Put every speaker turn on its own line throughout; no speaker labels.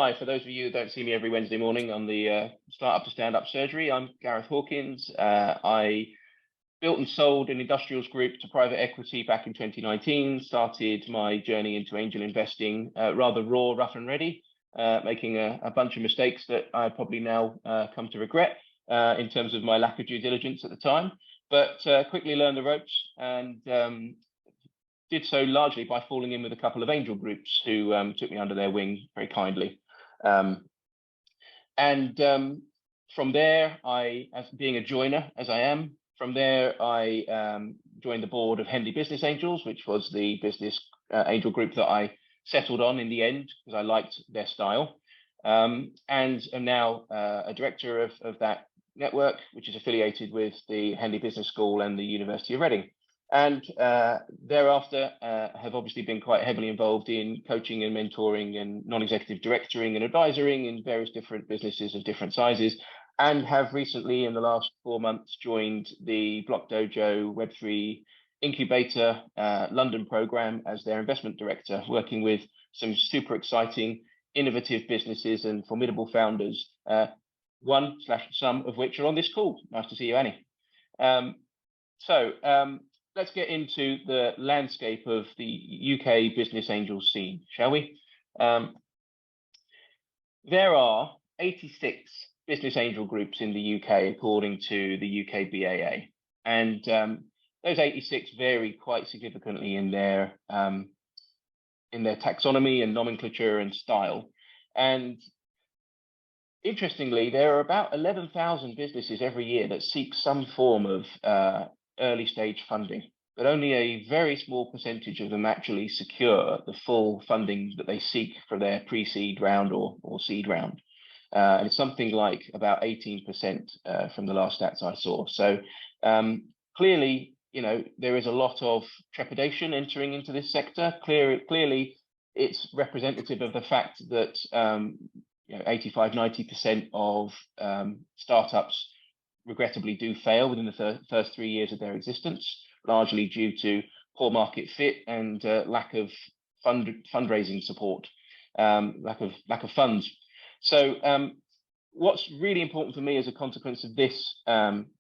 TMI, for those of you who don't see me every Wednesday morning on the Startup to Stand Up Surgery, I'm Gareth Hawkins. I built and sold an industrials group to private equity back in 2019, started my journey into angel investing rather raw, rough and ready, making a bunch of mistakes that I probably now come to regret in terms of my lack of due diligence at the time, but quickly learned the ropes and did so largely by falling in with a couple of angel groups who took me under their wing very kindly. From there, as being a joiner as I am, from there I joined the board of Henley Business Angels, which was the business angel group that I settled on in the end because I liked their style, and am now a director of that network, which is affiliated with the Henley Business School and the University of Reading. And thereafter have obviously been quite heavily involved in coaching and mentoring and non-executive directoring and advisoring in various different businesses of different sizes, and have recently, in the last 4 months, joined the Block Dojo Web3 Incubator London program as their investment director, working with some super exciting, innovative businesses and formidable founders, one/some of which are on this call. Nice to see you, Annie. Let's get into the landscape of the UK business angel scene, shall we? There are 86 business angel groups in the UK, according to the UK BAA. And those 86 vary quite significantly in their taxonomy and nomenclature and style. And interestingly, there are about 11,000 businesses every year that seek some form of early stage funding, but only a very small percentage of them actually secure the full funding that they seek for their pre-seed round or seed round. And it's something like about 18% from the last stats I saw. So clearly, there is a lot of trepidation entering into this sector. Clearly, it's representative of the fact that 85–90% of startups regrettably do fail within the first 3 years of their existence, largely due to poor market fit and lack of fundraising support, lack of funds. So what's really important for me as a consequence of this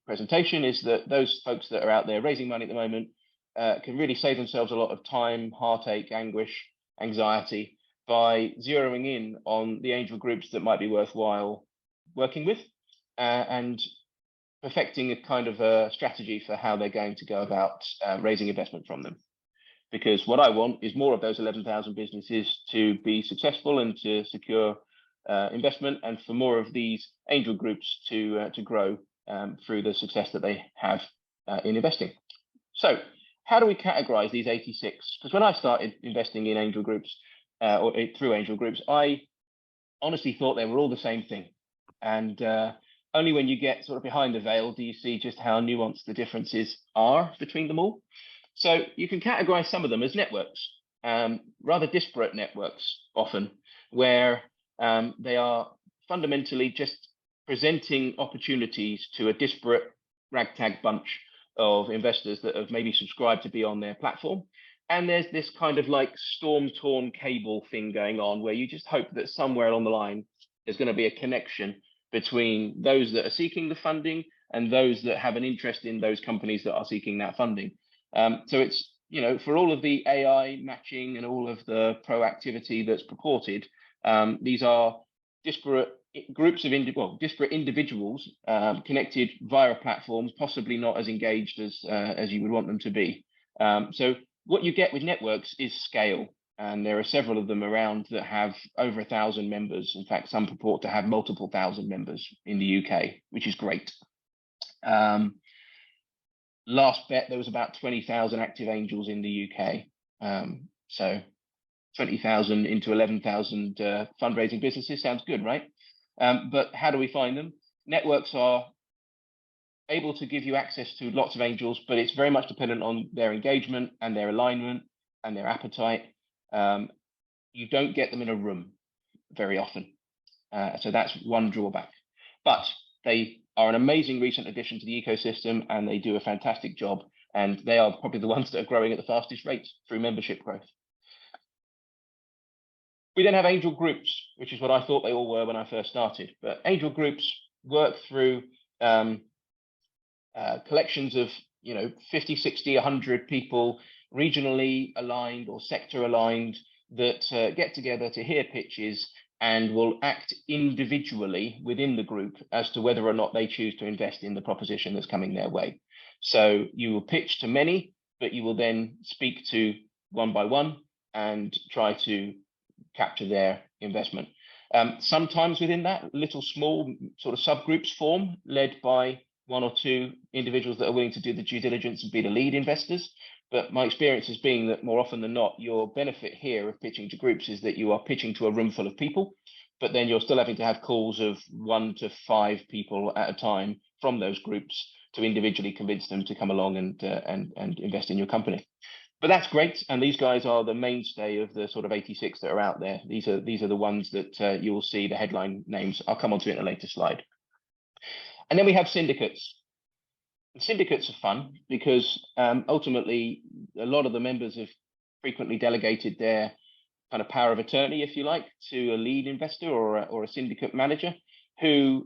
presentation is that those folks that are out there raising money at the moment can really save themselves a lot of time, heartache, anguish, anxiety by zeroing in on the angel groups that might be worthwhile working with and perfecting a kind of a strategy for how they're going to go about raising investment from them. Because what I want is more of those 11,000 businesses to be successful and to secure investment, and for more of these angel groups to grow through the success that they have in investing. So how do we categorize these 86? Because when I started investing in angel groups or through angel groups, I honestly thought they were all the same thing. And only when you get sort of behind the veil do you see just how nuanced the differences are between them all. So you can categorize some of them as networks, rather disparate networks often, where they are fundamentally just presenting opportunities to a disparate ragtag bunch of investors that have maybe subscribed to be on their platform. And there's this kind of like storm-torn cable thing going on where you just hope that somewhere along the line there's going to be a connection between those that are seeking the funding and those that have an interest in those companies that are seeking that funding. So it's, for all of the AI matching and all of the proactivity that's purported, these are disparate groups of disparate individuals connected via platforms, possibly not as engaged as you would want them to be. So what you get with networks is scale. And there are several of them around that have over 1,000 members. In fact, some purport to have multiple thousand members in the UK, which is great. Last bet, there was about 20,000 active angels in the UK. So 20,000 into 11,000 fundraising businesses sounds good, right? But how do we find them? Networks are able to give you access to lots of angels, but it's very much dependent on their engagement and their alignment and their appetite. You don't get them in a room very often. So that's one drawback. But they are an amazing recent addition to the ecosystem, and they do a fantastic job. And they are probably the ones that are growing at the fastest rate through membership growth. We then have angel groups, which is what I thought they all were when I first started. But angel groups work through collections of 50, 60, 100 people, regionally aligned or sector aligned, that get together to hear pitches and will act individually within the group as to whether or not they choose to invest in the proposition that's coming their way. So you will pitch to many, but you will then speak to one by one and try to capture their investment. Sometimes within that, little small sort of subgroups form, led by one or two individuals that are willing to do the due diligence and be the lead investors. But my experience has been that more often than not, your benefit here of pitching to groups is that you are pitching to a room full of people, but then you're still having to have calls of 1 to 5 people at a time from those groups to individually convince them to come along and invest in your company. But that's great, and these guys are the mainstay of the sort of 86 that are out there. These are the ones that you will see the headline names. I'll come on to it in a later slide. And then we have syndicates. And syndicates are fun because ultimately a lot of the members have frequently delegated their kind of power of attorney, if you like, to a lead investor or a syndicate manager who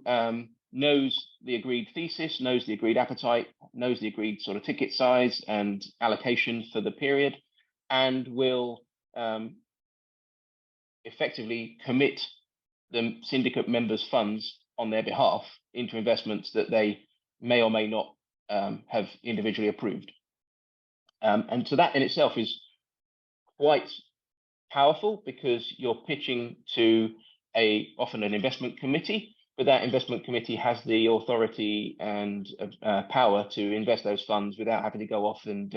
knows the agreed thesis, knows the agreed appetite, knows the agreed sort of ticket size and allocation for the period, and will effectively commit the syndicate members' funds on their behalf into investments that they may or may not have individually approved. And so that in itself is quite powerful because you're pitching to often an investment committee, but that investment committee has the authority and power to invest those funds without having to go off and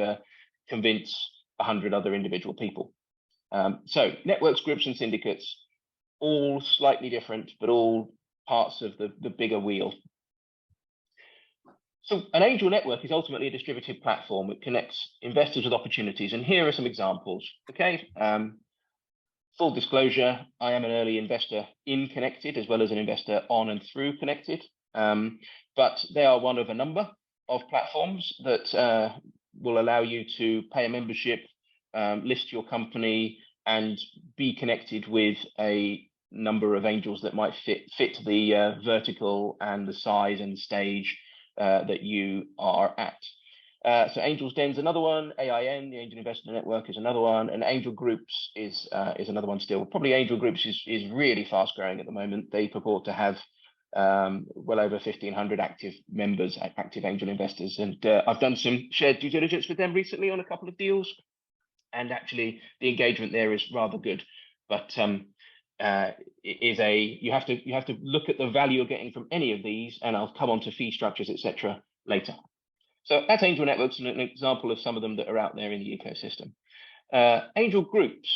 convince 100 other individual people. So networks, groups, and syndicates, all slightly different, but all parts of the bigger wheel. So an angel network is ultimately a distributed platform that connects investors with opportunities. And here are some examples. Okay. Full disclosure, I am an early investor in Connected as well as an investor on and through Connected. But they are one of a number of platforms that will allow you to pay a membership, list your company, and be connected with a number of angels that might fit the vertical and the size and stage that you are at. So Angels Den's another one, AIN, the Angel Investor Network, is another one, and Angel Groups is another one still. Probably Angel Groups is really fast growing at the moment. They purport to have well over 1,500 active members, active angel investors, and I've done some shared due diligence with them recently on a couple of deals, and actually the engagement there is rather good. But you have to look at the value you're getting from any of these, and I'll come on to fee structures, etc. later. So that's Angel Networks, and an example of some of them that are out there in the ecosystem. Angel Groups,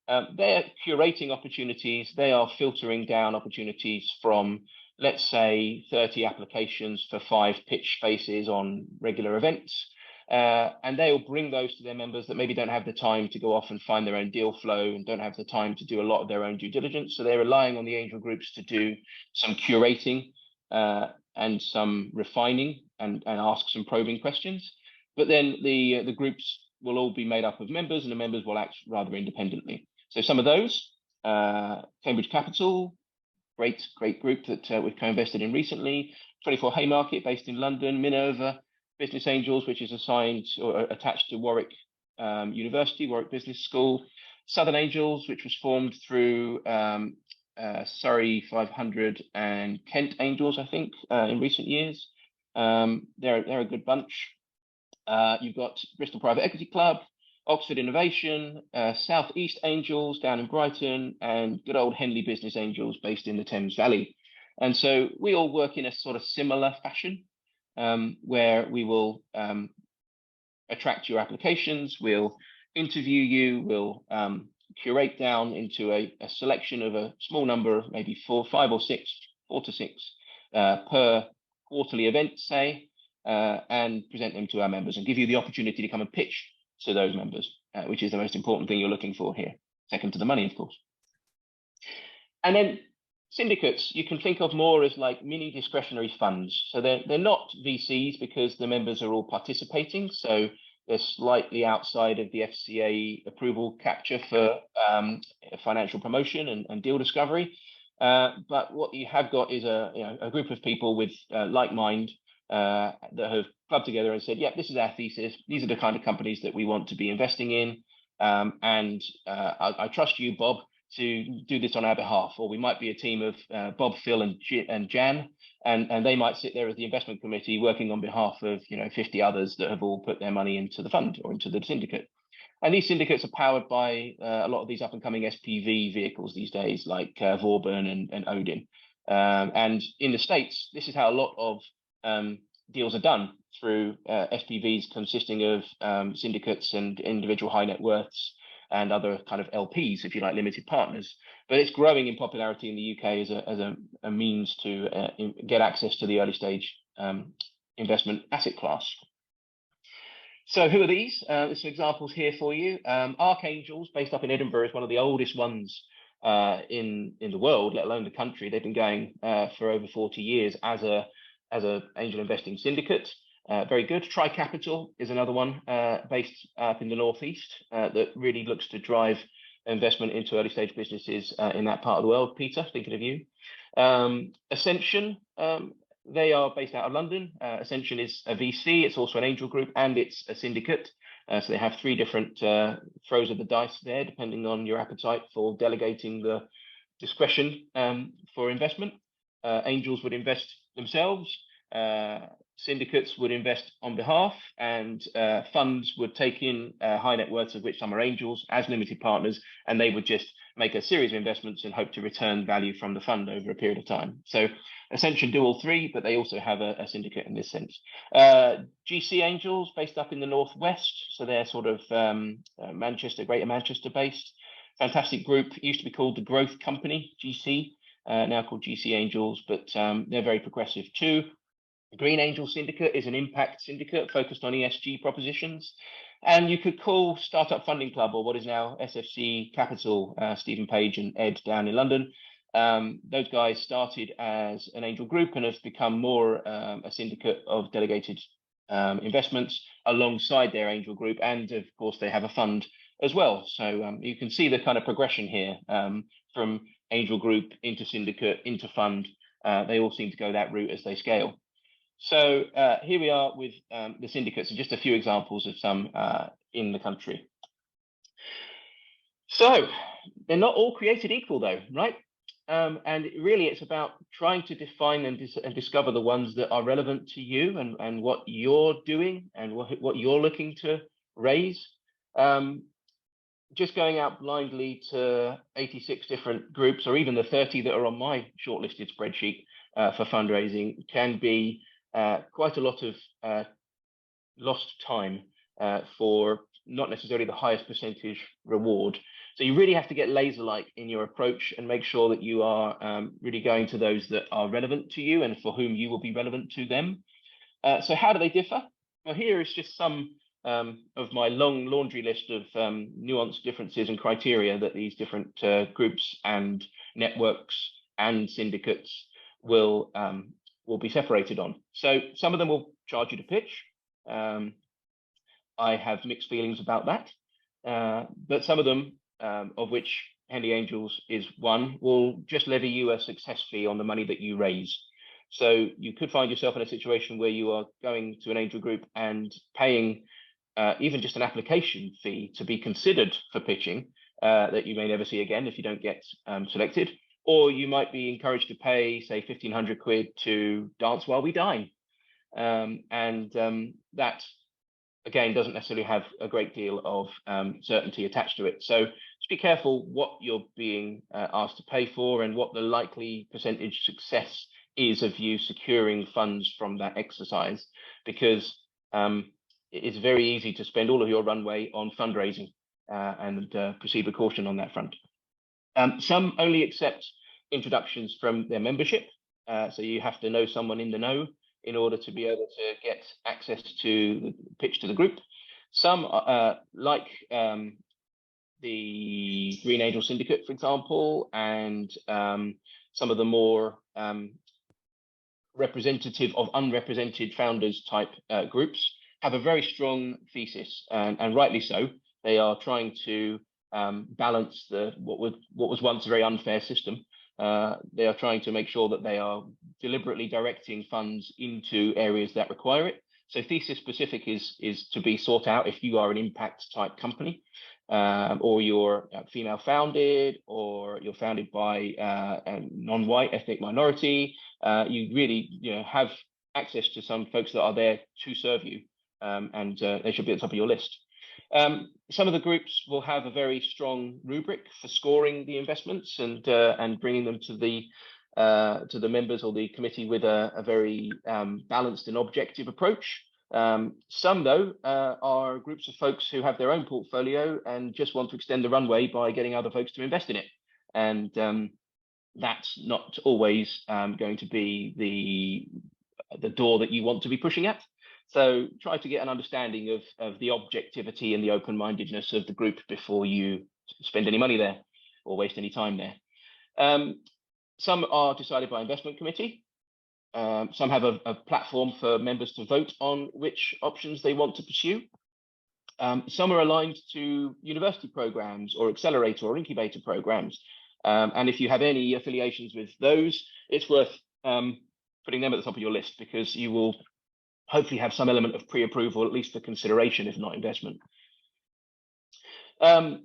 they're curating opportunities. They are filtering down opportunities from, let's say, 30 applications for 5 pitch spaces on regular events. And they'll bring those to their members that maybe don't have the time to go off and find their own deal flow and don't have the time to do a lot of their own due diligence. So they're relying on the angel groups to do some curating and some refining and ask some probing questions. But then the groups will all be made up of members, and the members will act rather independently. So some of those, Cambridge Capital, great group that we've co-invested in recently, 24 Haymarket based in London, Minerva Business Angels, which is assigned or attached to Warwick University, Warwick Business School, Southern Angels, which was formed through Surrey 500 and Kent Angels, I think, in recent years. They're a good bunch. You've got Bristol Private Equity Club, Oxford Innovation, Southeast Angels down in Brighton, and good old Henley Business Angels based in the Thames Valley. And so we all work in a sort of similar fashion, where we will attract your applications, we'll interview you, we'll curate down into a selection of a small number of maybe 4 to 6 per quarterly event, say, and present them to our members and give you the opportunity to come and pitch to those members, which is the most important thing you're looking for here, second to the money, of course. And then syndicates, you can think of more as like mini discretionary funds. So they're not VCs because the members are all participating. So They're slightly outside of the FCA approval capture for financial promotion and deal discovery. But what you have got is a group of people with like mind that have clubbed together and said, "Yep, this is our thesis. These are the kind of companies that we want to be investing in, and I trust you, Bob, to do this on our behalf." Or we might be a team of Bob, Phil, and Jan, and they might sit there as the investment committee working on behalf of 50 others that have all put their money into the fund or into the syndicate. And these syndicates are powered by a lot of these up-and-coming SPV vehicles these days, like Vauban and Odin. And in the States, this is how a lot of deals are done, through SPVs consisting of syndicates and individual high net worths and other kind of LPs, if you like, limited partners. But it's growing in popularity in the UK as a means to get access to the early stage investment asset class. So who are these? There's some examples here for you. Archangels, based up in Edinburgh, is one of the oldest ones in the world, let alone the country. They've been going for over 40 years as a angel investing syndicate. Very good. Tri Capital is another one based up in the northeast that really looks to drive investment into early stage businesses in that part of the world. Peter, thinking of you. Ascension. They are based out of London. Ascension is a VC. It's also an angel group, and it's a syndicate. So they have 3 different throws of the dice there, depending on your appetite for delegating the discretion for investment. Angels would invest themselves. Syndicates would invest on behalf, and funds would take in high net worths, of which some are angels, as limited partners, and they would just make a series of investments and hope to return value from the fund over a period of time. So Ascension do all 3, but they also have a syndicate in this sense. GC Angels, based up in the northwest, so they're sort of Manchester, Greater Manchester based. Fantastic group. It used to be called the Growth Company, GC, now called GC Angels, but they're very progressive too. The Green Angel Syndicate is an impact syndicate focused on ESG propositions. And you could call Startup Funding Club, or what is now SFC Capital, Stephen Page and Ed down in London. Those guys started as an angel group and have become more a syndicate of delegated investments alongside their angel group. And of course, they have a fund as well. So you can see the kind of progression here from angel group into syndicate into fund. They all seem to go that route as they scale. So here we are with the syndicates, and just a few examples of some in the country. So they're not all created equal, though, right? And really, it's about trying to define and discover the ones that are relevant to you and what you're doing and what you're looking to raise. Just going out blindly to 86 different groups, or even the 30 that are on my shortlisted spreadsheet for fundraising, can be quite a lot of lost time for not necessarily the highest percentage reward. So you really have to get laser-like in your approach and make sure that you are really going to those that are relevant to you and for whom you will be relevant to them. So how do they differ? Well, here is just some of my long laundry list of nuanced differences and criteria that these different groups and networks and syndicates will be separated on. So some of them will charge you to pitch. I have mixed feelings about that, but some of them, of which Henley Angels is one, will just levy you a success fee on the money that you raise. So you could find yourself in a situation where you are going to an angel group and paying even just an application fee to be considered for pitching that you may never see again if you don't get selected. Or you might be encouraged to pay, say, 1,500 quid to dance while we dine. That, again, doesn't necessarily have a great deal of certainty attached to it. So just be careful what you're being asked to pay for and what the likely percentage success is of you securing funds from that exercise, because it is very easy to spend all of your runway on fundraising and proceed with caution on that front. Some only accept introductions from their membership. So you have to know someone in the know in order to be able to get access to the pitch to the group. Some, like the Green Angel Syndicate, for example, and some of the more representative of unrepresented founders type groups, have a very strong thesis, and rightly so. They are trying to balance what was once a very unfair system. They are trying to make sure that they are deliberately directing funds into areas that require it. So thesis specific is to be sought out if you are an impact type company, or you're female founded, or you're founded by a non-white ethnic minority. You really have access to some folks that are there to serve you, and they should be at the top of your list. Some of the groups will have a very strong rubric for scoring the investments and bringing them to the members or the committee with a very balanced and objective approach. Some, though, are groups of folks who have their own portfolio and just want to extend the runway by getting other folks to invest in it. And that's not always going to be the door that you want to be pushing at. So try to get an understanding of the objectivity and the open-mindedness of the group before you spend any money there or waste any time there. Some are decided by investment committee. Some have a platform for members to vote on which options they want to pursue. Some are aligned to university programs or accelerator or incubator programs. And if you have any affiliations with those, it's worth putting them at the top of your list, because you will hopefully have some element of pre-approval, at least for consideration, if not investment. And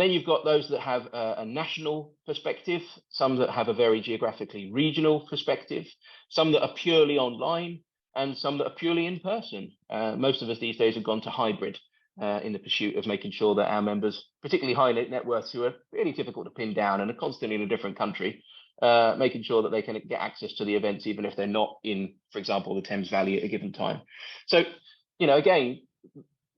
then you've got those that have a national perspective, some that have a very geographically regional perspective, some that are purely online, and some that are purely in person. Most of us these days have gone to hybrid in the pursuit of making sure that our members, particularly high net worths who are really difficult to pin down and are constantly in a different country, making sure that they can get access to the events, even if they're not in, for example, the Thames Valley at a given time. So, again,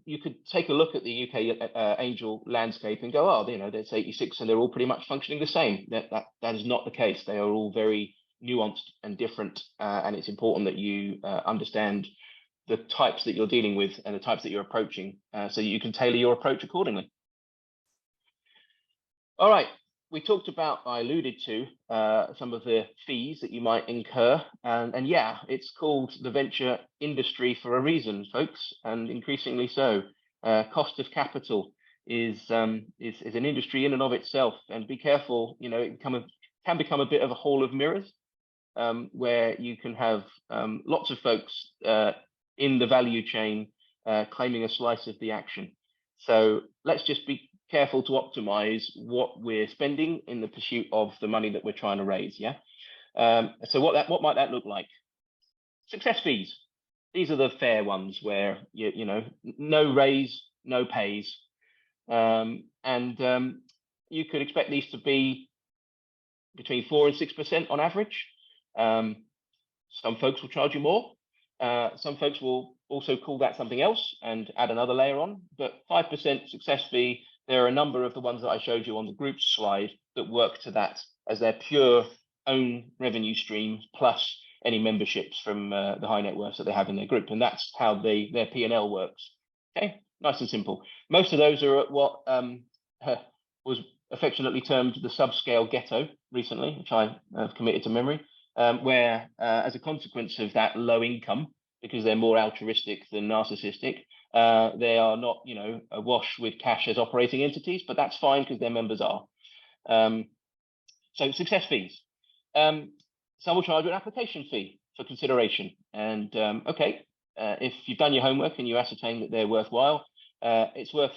you could take a look at the UK angel landscape and go, oh, there's 86 and they're all pretty much functioning the same. That is not the case. They are all very nuanced and different, and it's important that you understand the types that you're dealing with and the types that you're approaching, so you can tailor your approach accordingly. All right. We talked about, I alluded to some of the fees that you might incur, and yeah, it's called the venture industry for a reason, folks, and increasingly so. Cost of capital is an industry in and of itself, and be careful. It can become a bit of a hall of mirrors, where you can have lots of folks in the value chain claiming a slice of the action. So let's just be careful to optimize what we're spending in the pursuit of the money that we're trying to raise. Yeah. So what might that look like? Success fees. These are the fair ones where no raise, no pays, and you could expect these to be between 4% and 6% on average. Some folks will charge you more. Some folks will also call that something else and add another layer on. But 5% success fee. There are a number of the ones that I showed you on the groups slide that work to that as their pure own revenue stream, plus any memberships from the high net worths that they have in their group. And that's how their P&L works. Okay, nice and simple. Most of those are at what was affectionately termed the subscale ghetto recently, which I have committed to memory, where as a consequence of that low income, because they're more altruistic than narcissistic, they are not, awash with cash as operating entities, but that's fine because their members are. So success fees. Some will charge you an application fee for consideration. And okay, if you've done your homework and you ascertain that they're worthwhile, it's worth,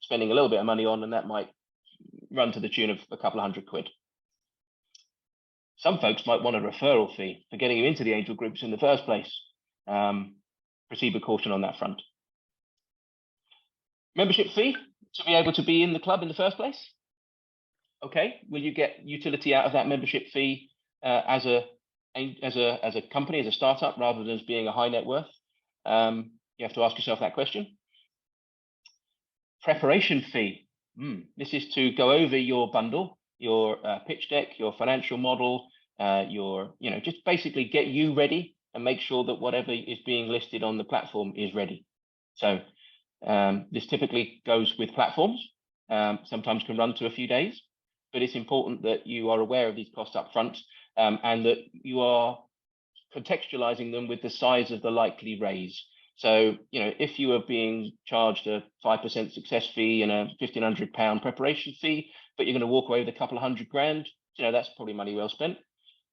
spending a little bit of money on, and that might run to the tune of a couple of £100. Some folks might want a referral fee for getting you into the angel groups in the first place. Proceed with caution on that front. Membership fee to be able to be in the club in the first place. Okay, will you get utility out of that membership fee as a company, as a startup, rather than as being a high net worth? You have to ask yourself that question. Preparation fee. This is to go over your bundle, your pitch deck, your financial model, just basically get you ready and make sure that whatever is being listed on the platform is ready. So this typically goes with platforms, sometimes can run to a few days, but it's important that you are aware of these costs up front, and that you are contextualizing them with the size of the likely raise. So, if you are being charged a 5% success fee and a £1,500 preparation fee, but you're going to walk away with a couple of £100,000, that's probably money well spent.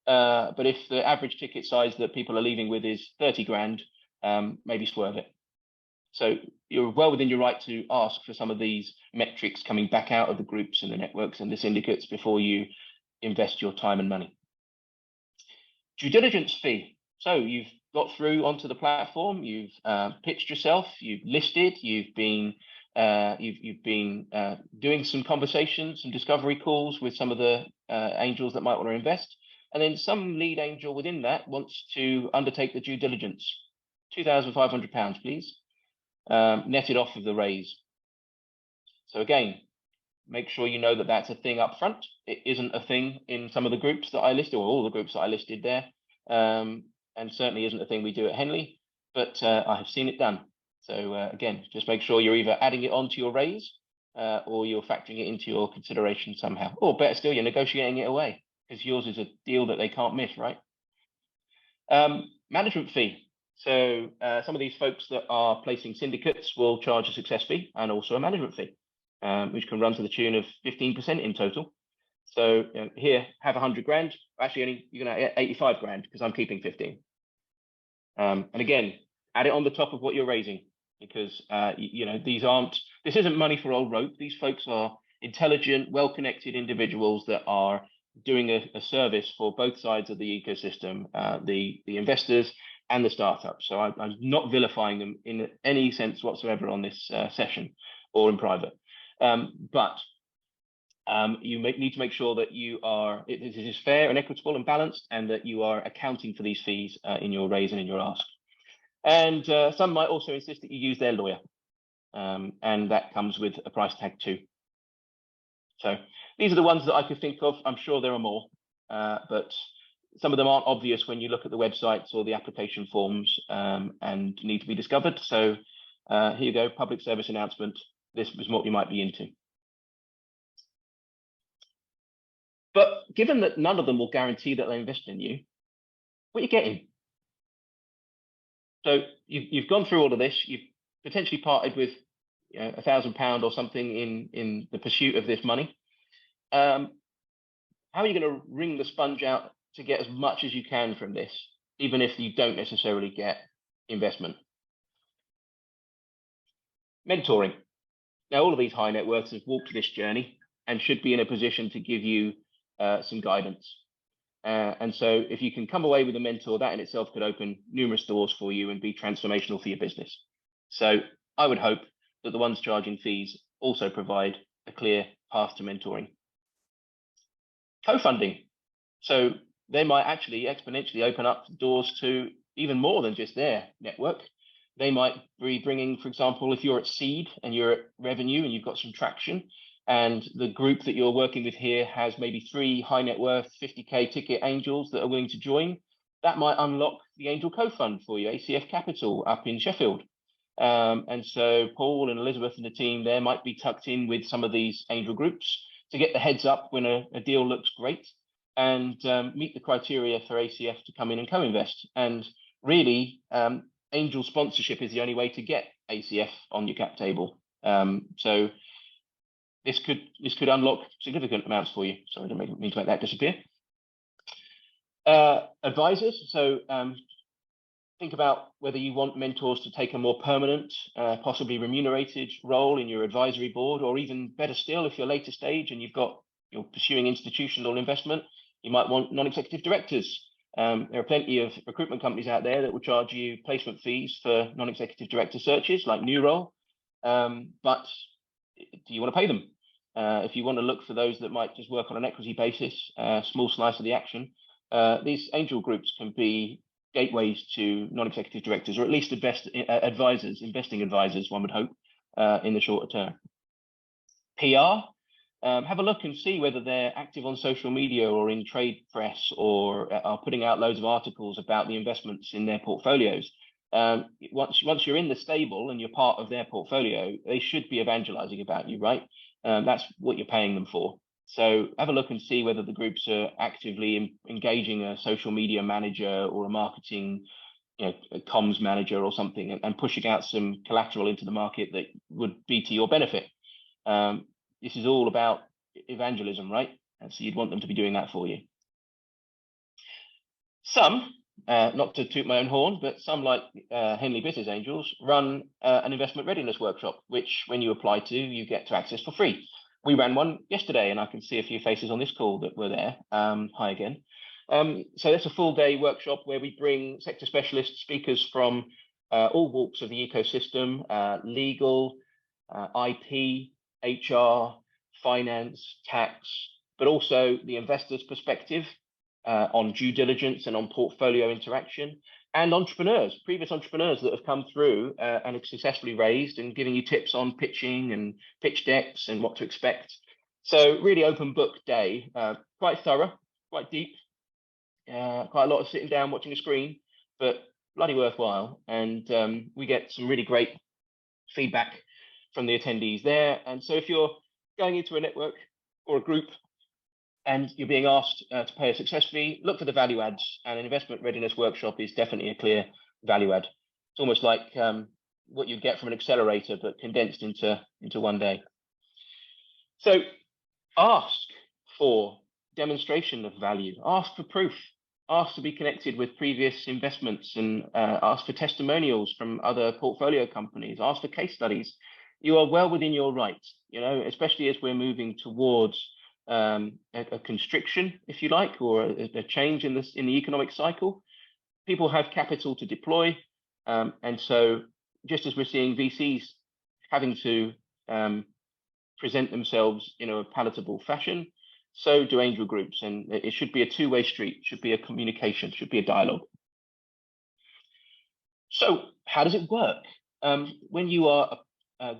But if the average ticket size that people are leaving with is 30 grand, maybe swerve it. So you're well within your right to ask for some of these metrics coming back out of the groups and the networks and the syndicates before you invest your time and money. Due diligence fee. So you've got through onto the platform, you've pitched yourself, you've listed, you've been doing some conversations, some discovery calls with some of the angels that might want to invest. And then some lead angel within that wants to undertake the due diligence. £2,500, please, netted off of the raise. So again, make sure you know that that's a thing up front. It isn't a thing in some of the groups that I listed, or all the groups that I listed there, and certainly isn't a thing we do at Henley, but I have seen it done. So again, just make sure you're either adding it onto your raise or you're factoring it into your consideration somehow. Or better still, you're negotiating it away, because yours is a deal that they can't miss, right? Management fee. So some of these folks that are placing syndicates will charge a success fee and also a management fee, which can run to the tune of 15% in total. So here, have 100 grand. Actually, you're going to get 85 grand because I'm keeping 15. And again, add it on the top of what you're raising, because this isn't money for old rope. These folks are intelligent, well-connected individuals that are doing a service for both sides of the ecosystem, the investors and the startups. So I'm not vilifying them in any sense whatsoever on this session or in private. But you need to make sure that it is fair and equitable and balanced, and that you are accounting for these fees in your raise and in your ask. And some might also insist that you use their lawyer, and that comes with a price tag too. So these are the ones that I could think of. I'm sure there are more, but some of them aren't obvious when you look at the websites or the application forms, and need to be discovered. So here you go, public service announcement. This was what you might be into. But given that none of them will guarantee that they invest in you, what are you getting? So you've gone through all of this. You've potentially parted with £1,000 or something in the pursuit of this money. How are you going to wring the sponge out to get as much as you can from this, even if you don't necessarily get investment? Mentoring. Now, all of these high net worths have walked this journey and should be in a position to give you some guidance. And so if you can come away with a mentor, that in itself could open numerous doors for you and be transformational for your business. So I would hope that the ones charging fees also provide a clear path to mentoring. Co-funding. So they might actually exponentially open up doors to even more than just their network. They might be bringing, for example, if you're at seed and you're at revenue and you've got some traction, and the group that you're working with here has maybe 3 high net worth 50K ticket angels that are willing to join, that might unlock the angel co-fund for you, ACF Capital up in Sheffield. And so Paul and Elizabeth and the team there might be tucked in with some of these angel groups to get the heads up when a deal looks great, and meet the criteria for ACF to come in and co-invest. And really, angel sponsorship is the only way to get ACF on your cap table. So this could unlock significant amounts for you. Sorry, I didn't mean to make that disappear. Advisors. So think about whether you want mentors to take a more permanent, possibly remunerated role in your advisory board, or even better still, if you're later stage and you're pursuing institutional investment, you might want non-executive directors. There are plenty of recruitment companies out there that will charge you placement fees for non-executive director searches, like New Role. But do you want to pay them? If you want to look for those that might just work on an equity basis, small slice of the action, these angel groups can be gateways to non-executive directors, or at least the best advisors, investing advisors, one would hope, in the shorter term. PR. Have a look and see whether they're active on social media or in trade press, or are putting out loads of articles about the investments in their portfolios. Once you're in the stable and you're part of their portfolio, they should be evangelizing about you, right? That's what you're paying them for. So have a look and see whether the groups are actively engaging a social media manager or a marketing, a comms manager or something, and pushing out some collateral into the market that would be to your benefit. This is all about evangelism, right? And so you'd want them to be doing that for you. Some, not to toot my own horn, but some, like Henley Business Angels, run an investment readiness workshop, which when you apply to, you get to access for free. We ran one yesterday, and I can see a few faces on this call that were there. Hi again. So that's a full-day workshop where we bring sector specialist speakers from all walks of the ecosystem, legal, IP, HR, finance, tax, but also the investor's perspective on due diligence and on portfolio interaction, and entrepreneurs, previous entrepreneurs that have come through and have successfully raised, and giving you tips on pitching and pitch decks and what to expect. So really open book day, quite thorough, quite deep, quite a lot of sitting down watching a screen, but bloody worthwhile. And we get some really great feedback from the attendees there. And so if you're going into a network or a group and you're being asked to pay a success fee, look for the value adds, and an investment readiness workshop is definitely a clear value add. It's almost like what you'd get from an accelerator, but condensed into one day. So ask for demonstration of value, ask for proof, ask to be connected with previous investments, and ask for testimonials from other portfolio companies, ask for case studies. You are well within your rights, especially as we're moving towards a constriction, if you like, or a change in the economic cycle. People have capital to deploy, and so just as we're seeing VCs having to present themselves in a palatable fashion, so do angel groups, and it should be a two-way street, should be a communication, should be a dialogue. So how does it work? When you are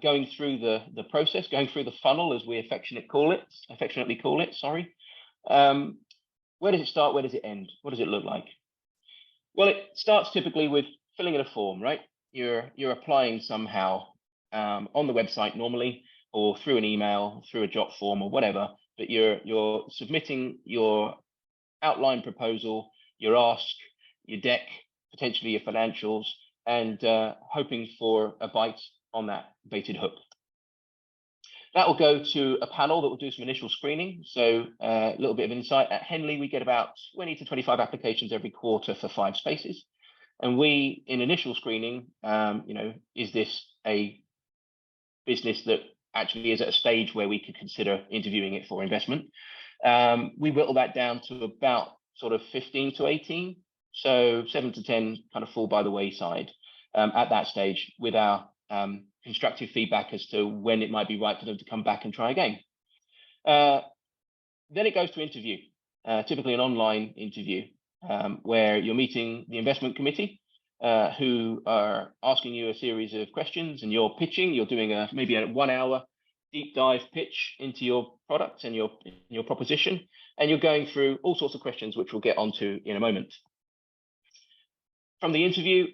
going through the process, going through the funnel, as we affectionately call it, where does it start? Where does it end? What does it look like? Well, it starts typically with filling in a form, right? You're applying somehow on the website normally, or through an email, through a jot form or whatever, but you're submitting your outline proposal, your ask, your deck, potentially your financials, and hoping for a bite on that baited hook. That will go to a panel that will do some initial screening. So a little bit of insight. At Henley, we get about 20 to 25 applications every quarter for 5 spaces. And we, in initial screening, is this a business that actually is at a stage where we could consider interviewing it for investment? We whittle that down to about sort of 15 to 18. So 7 to 10 kind of fall by the wayside at that stage, with our constructive feedback as to when it might be right for them to come back and try again. Then it goes to interview, typically an online interview, where you're meeting the investment committee, who are asking you a series of questions, and you're pitching. You're doing maybe a 1 hour deep dive pitch into your product and your proposition, and you're going through all sorts of questions, which we'll get onto in a moment. From the interview,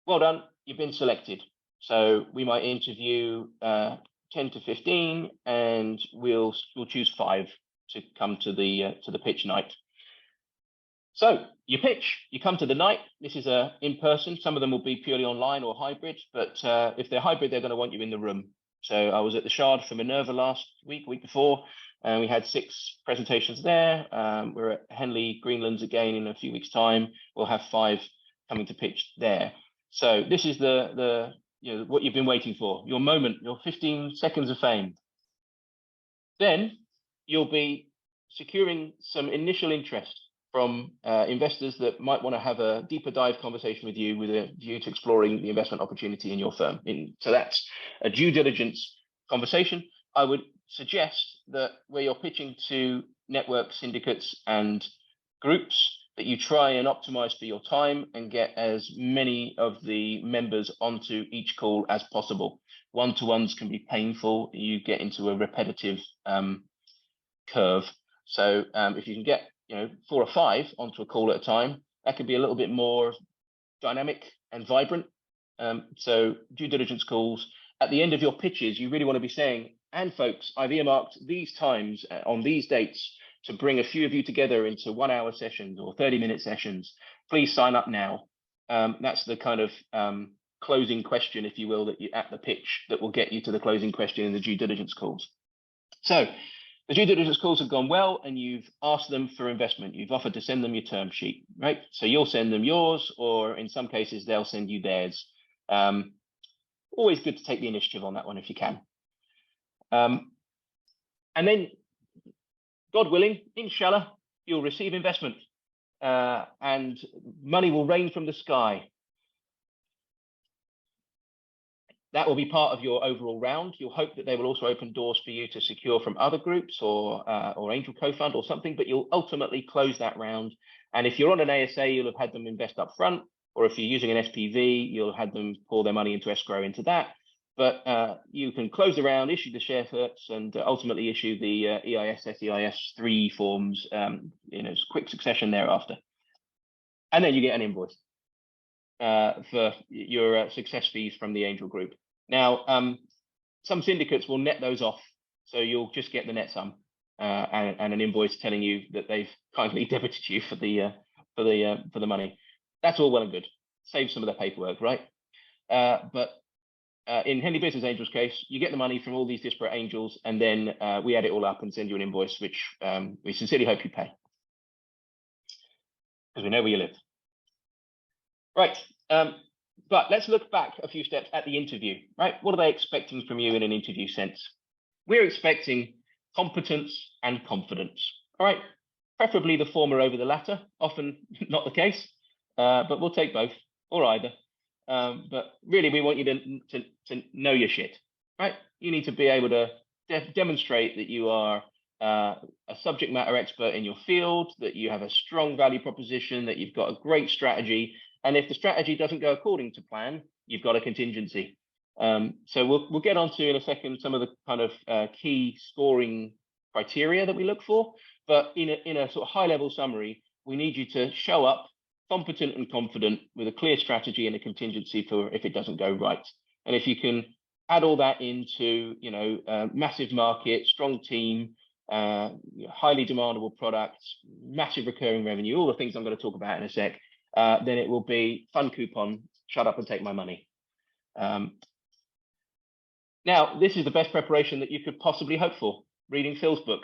well done, you've been selected. So we might interview 10 to 15, and we'll choose 5 to come to the pitch night. So you pitch, you come to the night. This is in person. Some of them will be purely online or hybrid, but if they're hybrid, they're going to want you in the room. So I was at the Shard for Minerva last week before, and we had 6 presentations there. We're at Henley Greenlands again in a few weeks' time. We'll have 5 coming to pitch there. So this is what you've been waiting for, your moment, your 15 seconds of fame. Then you'll be securing some initial interest from investors that might want to have a deeper dive conversation with you, with a view to exploring the investment opportunity in your firm. So that's a due diligence conversation. I would suggest that where you're pitching to networks, syndicates, and groups, that you try and optimize for your time and get as many of the members onto each call as possible. One-to-ones can be painful. You get into a repetitive curve. So if you can get 4 or 5 onto a call at a time, that can be a little bit more dynamic and vibrant. So due diligence calls at the end of your pitches, you really want to be saying, and folks, I've earmarked these times on these dates to bring a few of you together into 1 hour sessions or 30-minute sessions. Please sign up now. That's the kind of closing question, if you will, that you at the pitch that will get you to the closing question in the due diligence calls. So the due diligence calls have gone well, and you've asked them for investment. You've offered to send them your term sheet, right? So you'll send them yours, or in some cases, they'll send you theirs. Always good to take the initiative on that one if you can. And then, God willing, inshallah, you'll receive investment and money will rain from the sky. That will be part of your overall round. You'll hope that they will also open doors for you to secure from other groups or angel co-fund or something, but you'll ultimately close that round. And if you're on an ASA, you'll have had them invest up front, or if you're using an SPV, you'll have had them pour their money into escrow into that. But you can close the round, issue the share certs, and ultimately issue the EIS, SEIS 3 forms in quick succession thereafter. And then you get an invoice for your success fees from the angel group. Now, some syndicates will net those off, so you'll just get the net sum and an invoice telling you that they've kindly debited you for the money. That's all well and good. Save some of the paperwork, right? But in Henley Business Angels case, you get the money from all these disparate angels, and then we add it all up and send you an invoice, which we sincerely hope you pay, because we know where you live. Right. But let's look back a few steps at the interview, right? What are they expecting from you in an interview sense? We're expecting competence and confidence, all right? Preferably the former over the latter, often not the case, but we'll take both or either. But really, we want you to know your shit, right? You need to be able to demonstrate that you are a subject matter expert in your field, that you have a strong value proposition, that you've got a great strategy. And if the strategy doesn't go according to plan, you've got a contingency. So we'll get onto in a second some of the kind of key scoring criteria that we look for. But in a sort of high-level summary, we need you to show up competent and confident with a clear strategy and a contingency for if it doesn't go right. And if you can add all that into, massive market, strong team, highly demandable products, massive recurring revenue, all the things I'm going to talk about in a sec, then it will be fun coupon, shut up and take my money. Now, this is the best preparation that you could possibly hope for, reading Phil's book,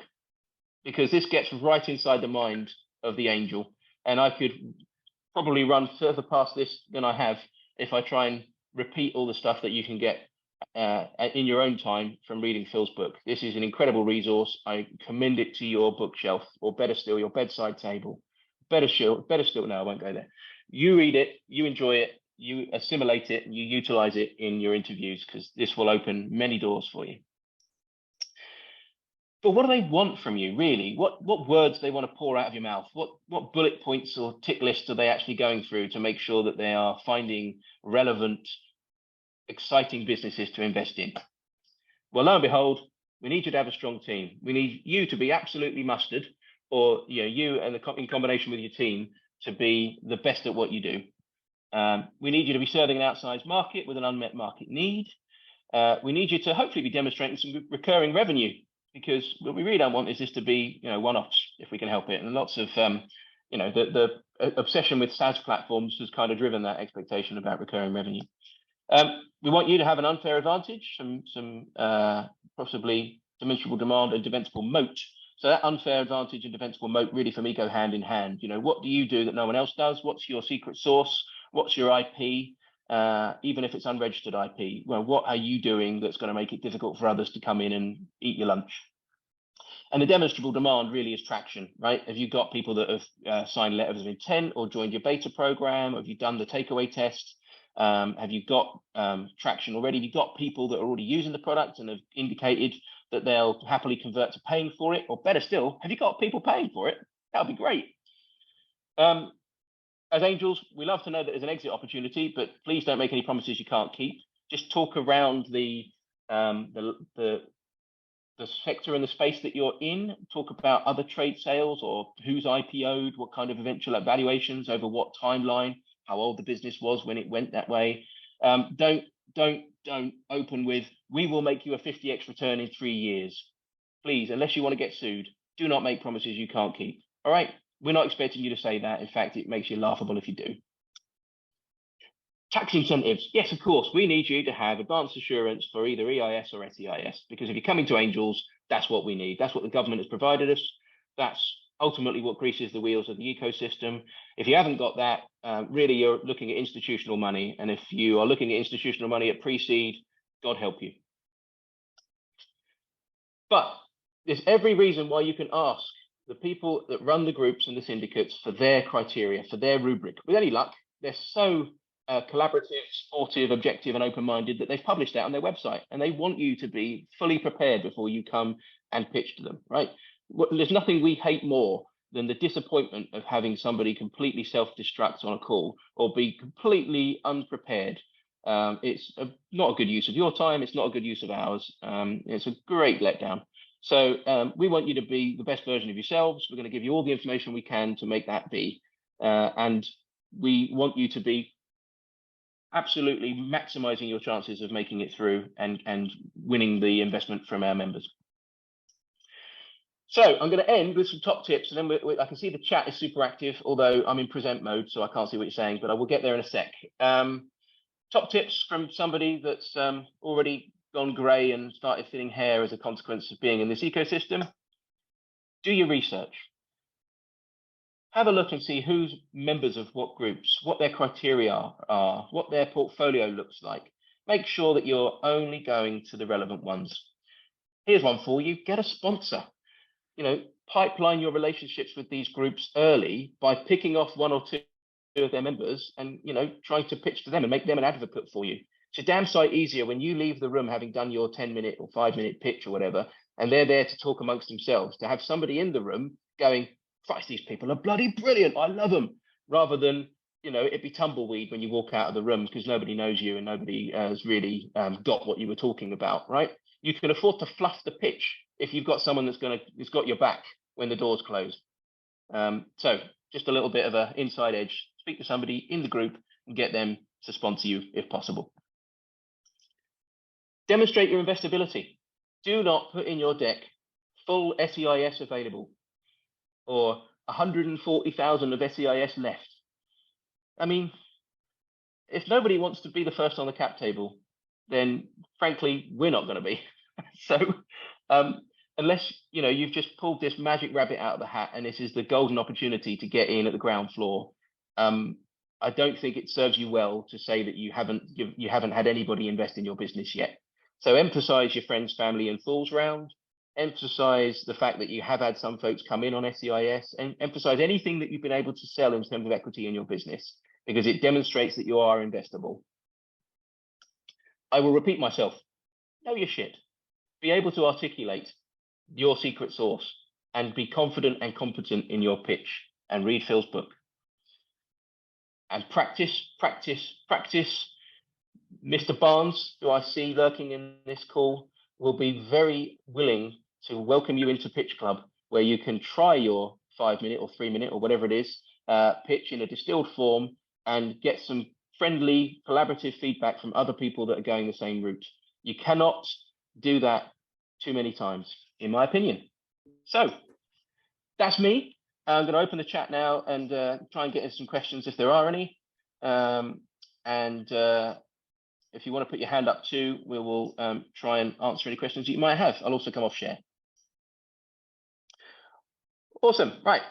because this gets right inside the mind of the angel. And I could probably run further past this than I have if I try and repeat all the stuff that you can get in your own time from reading Phil's book. This is an incredible resource. I commend it to your bookshelf, or better still, your bedside table. Better still, no, I won't go there. You read it, you enjoy it, you assimilate it, and you utilize it in your interviews, because this will open many doors for you. But what do they want from you, really? What words they want to pour out of your mouth? What bullet points or tick lists are they actually going through to make sure that they are finding relevant, exciting businesses to invest in? Well, lo and behold, we need you to have a strong team. We need you to be absolutely mustard, or you and in combination with your team to be the best at what you do. We need you to be serving an outsized market with an unmet market need. We need you to hopefully be demonstrating some recurring revenue, because what we really don't want is this to be one-offs if we can help it. And lots of the obsession with SaaS platforms has kind of driven that expectation about recurring revenue. We want you to have an unfair advantage, some possibly demonstrable demand and defensible moat. So that unfair advantage and defensible moat really, for me, go hand in hand. What do you do that no one else does? What's your secret sauce? What's your IP? Even if it's unregistered IP, well, what are you doing that's going to make it difficult for others to come in and eat your lunch? And the demonstrable demand really is traction, right? Have you got people that have signed letters of intent or joined your beta program? Have you done the takeaway test? Have you got traction already? Have you got people that are already using the product and have indicated that they'll happily convert to paying for it? Or better still, have you got people paying for it? That would be great. As angels, we love to know that there's an exit opportunity, but please don't make any promises you can't keep. Just talk around the sector and the space that you're in. Talk about other trade sales, or who's IPO'd, what kind of eventual valuations, over what timeline, how old the business was when it went that way. Don't don't open with, we will make you a 50x return in 3 years. Please, unless you want to get sued, do not make promises you can't keep. All right? We're not expecting you to say that. In fact, it makes you laughable if you do. Tax incentives. Yes, of course, we need you to have advanced assurance for either EIS or SEIS, because if you're coming to Angels, that's what we need. That's what the government has provided us. That's ultimately what greases the wheels of the ecosystem. If you haven't got that, really you're looking at institutional money. And if you are looking at institutional money at pre-seed, God help you. But there's every reason why you can ask the people that run the groups and the syndicates for their criteria, for their rubric. With any luck, they're so collaborative, supportive, objective, and open-minded that they've published that on their website, and they want you to be fully prepared before you come and pitch to them, right? There's nothing we hate more than the disappointment of having somebody completely self-destruct on a call or be completely unprepared. It's not a good use of your time. It's not a good use of ours. It's a great letdown. So we want you to be the best version of yourselves. We're going to give you all the information we can to make that be. And we want you to be absolutely maximizing your chances of making it through and winning the investment from our members. So I'm going to end with some top tips, and then I can see the chat is super active, although I'm in present mode, so I can't see what you're saying, but I will get there in a sec. Top tips from somebody that's already gone grey and started thinning hair as a consequence of being in this ecosystem. Do your research. Have a look and see who's members of what groups, what their criteria are, what their portfolio looks like. Make sure that you're only going to the relevant ones. Here's one for you. Get a sponsor. You know, pipeline your relationships with these groups early by picking off one or two of their members and, you know, trying to pitch to them and make them an advocate for you. It's a damn sight easier when you leave the room having done your 10-minute or 5-minute pitch or whatever, and they're there to talk amongst themselves, to have somebody in the room going, Christ, these people are bloody brilliant, I love them, rather than, you know, it'd be tumbleweed when you walk out of the room because nobody knows you and nobody has really got what you were talking about, right? You can afford to fluff the pitch if you've got someone who's got your back when the doors close. So just a little bit of an inside edge. Speak to somebody in the group and get them to sponsor you if possible. Demonstrate your investability. Do not put in your deck full SEIS available or 140,000 of SEIS left. I mean, if nobody wants to be the first on the cap table, then frankly, we're not going to be. So unless, you know, you've just pulled this magic rabbit out of the hat and this is the golden opportunity to get in at the ground floor, I don't think it serves you well to say that you haven't had anybody invest in your business yet. So emphasize your friends, family, and fools round. Emphasize the fact that you have had some folks come in on SEIS, and emphasize anything that you've been able to sell in terms of equity in your business, because it demonstrates that you are investable. I will repeat myself. Know your shit. Be able to articulate your secret sauce and be confident and competent in your pitch, and read Phil's book. And practice, practice, practice. Mr. Barnes, who I see lurking in this call, will be very willing to welcome you into Pitch Club, where you can try your 5-minute or 3-minute or whatever it is, pitch in a distilled form and get some friendly, collaborative feedback from other people that are going the same route. You cannot do that too many times, in my opinion. So that's me. I'm going to open the chat now and try and get in some questions if there are any. If you want to put your hand up too, we will try and answer any questions you might have. I'll also come off share. Awesome. Right.